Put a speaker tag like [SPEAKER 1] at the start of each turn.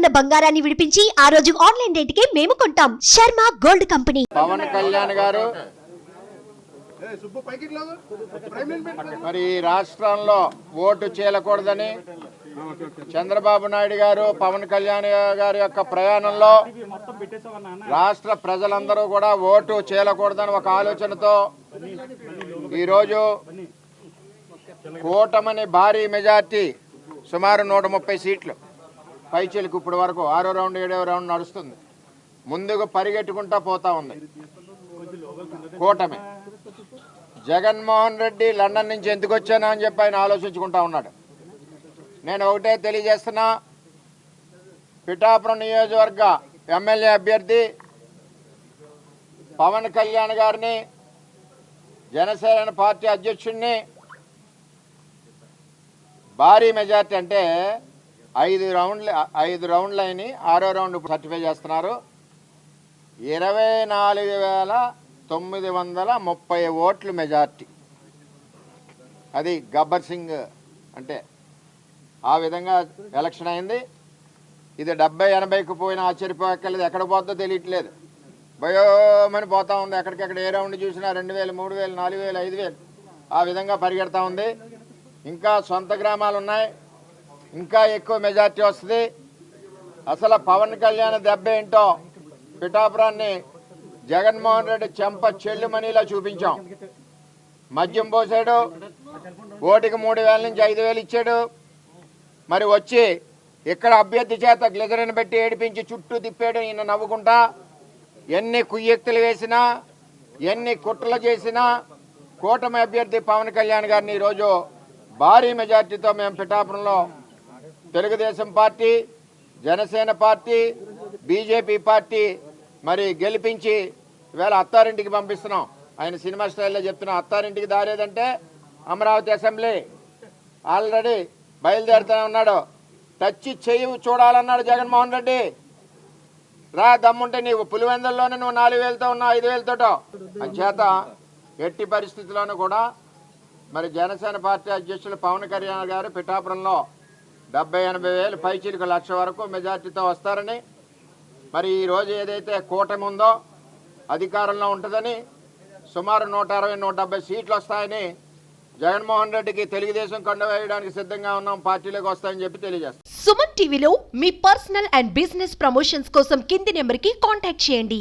[SPEAKER 1] ఉన్న బంగారాన్ని విడిపించి ఆ రోజు ఆన్లైన్ రేటుకే మేము కొంటాం. Sharma gold company.
[SPEAKER 2] పవన్ కళ్యాణ్ గారు మరి రాష్ట్రంలో ఓటు చీలకూడదని చంద్రబాబు నాయుడు గారు పవన్ కళ్యాణ్ గారి యొక్క ప్రయాణంలో రాష్ట్ర ప్రజలందరూ కూడా ఓటు చీలకూడదని ఒక ఆలోచనతో ఈరోజు కూటమిని భారీ మెజార్టీ సుమారు 130 సీట్లు పైచీలకు ఇప్పటి వరకు 6వ రౌండ్ 7వ రౌండ్ నడుస్తుంది. ముందుకు పరిగెట్టుకుంటా పోతా ఉంది కూటమి. జగన్మోహన్ రెడ్డి లండన్ నుంచి ఎందుకు వచ్చానా అని చెప్పి ఆయన ఆలోచించుకుంటా ఉన్నాడు. నేను ఒకటే తెలియజేస్తున్నా, పిఠాపురం నియోజకవర్గ ఎమ్మెల్యే అభ్యర్థి పవన్ కళ్యాణ్ గారిని, జనసేన పార్టీ అధ్యక్షుడిని భారీ మెజార్టీ అంటే 5 రౌండ్లు అయిన 6వ రౌండ్ సర్టిఫై చేస్తున్నారు. 24,930 ఓట్లు మెజార్టీ. అది గబ్బర్ సింగ్ అంటే ఆ విధంగా ఎలక్షన్ అయింది. ఇది 70-80కు పోయినా ఆశ్చర్యపోక్కర్లేదు. ఎక్కడ పోతుందో తెలియట్లేదు, భయోమని పోతా ఉంది. ఎక్కడికెక్కడ ఏ రౌండ్ చూసినా 2,000, 3,000, 4,000, 5,000 ఆ విధంగా పరిగెడతా ఉంది. ఇంకా సొంత గ్రామాలు ఉన్నాయి, ఇంకా ఎక్కువ మెజార్టీ వస్తుంది. అసలు పవన్ కళ్యాణ్ దెబ్బ ఏంటో పిఠాపురాన్ని జగన్మోహన్ రెడ్డి చెంప చెల్లుమనిలా చూపించాం. మద్యం పోసాడు, ఓటికి 3,000 నుంచి 5,000 ఇచ్చాడు. మరి వచ్చి ఇక్కడ అభ్యర్థి చేత గ్లిజరిని పెట్టి ఏడిపించి చుట్టూ తిప్పాడు. ఈయన నవ్వుకుంటా ఎన్ని కుయ్యెక్తులు వేసినా, ఎన్ని కుట్రలు చేసినా కూటమి అభ్యర్థి పవన్ కళ్యాణ్ గారిని ఈరోజు భారీ మెజార్టీతో మేము పిఠాపురంలో Telugu Desam party, Janasena party, BJP party మరి గెలిపించి ఇవాళ అత్తారింటికి పంపిస్తున్నాం. ఆయన సినిమా స్టైల్లో చెప్తున్నాం, అత్తారింటికి దారేదంటే అమరావతి అసెంబ్లీ. ఆల్రెడీ బయలుదేరుతూనే ఉన్నాడు. టచ్ చెయ్యి చూడాలన్నాడు జగన్మోహన్ రెడ్డి. రా దమ్ముంటే నీవు పులివెందుల్లోనే నువ్వు 4,000తో ఉన్నావు, 5,000తోటో అంచేత ఎట్టి పరిస్థితుల్లోనూ కూడా మరి జనసేన పార్టీ అధ్యక్షులు పవన్ కళ్యాణ్ గారు పిఠాపురంలో 70-80 వేలు పైచీలకు 1,00,000 వరకు మెజార్టీతో వస్తారని, మరి ఈరోజు ఏదైతే కూటమి ఉందో అధికారంలో ఉంటుందని, సుమారు 160-170 సీట్లు వస్తాయని, జగన్మోహన్ రెడ్డికి తెలుగుదేశం కండ వేయడానికి సిద్ధంగా ఉన్నాం, పార్టీలోకి వస్తాయని చెప్పి తెలియజేస్తాం.
[SPEAKER 1] సుమన్ టీవీలో మీ పర్సనల్ అండ్ బిజినెస్ ప్రమోషన్స్ కోసం కింది నెంబర్కి కాంటాక్ట్ చేయండి.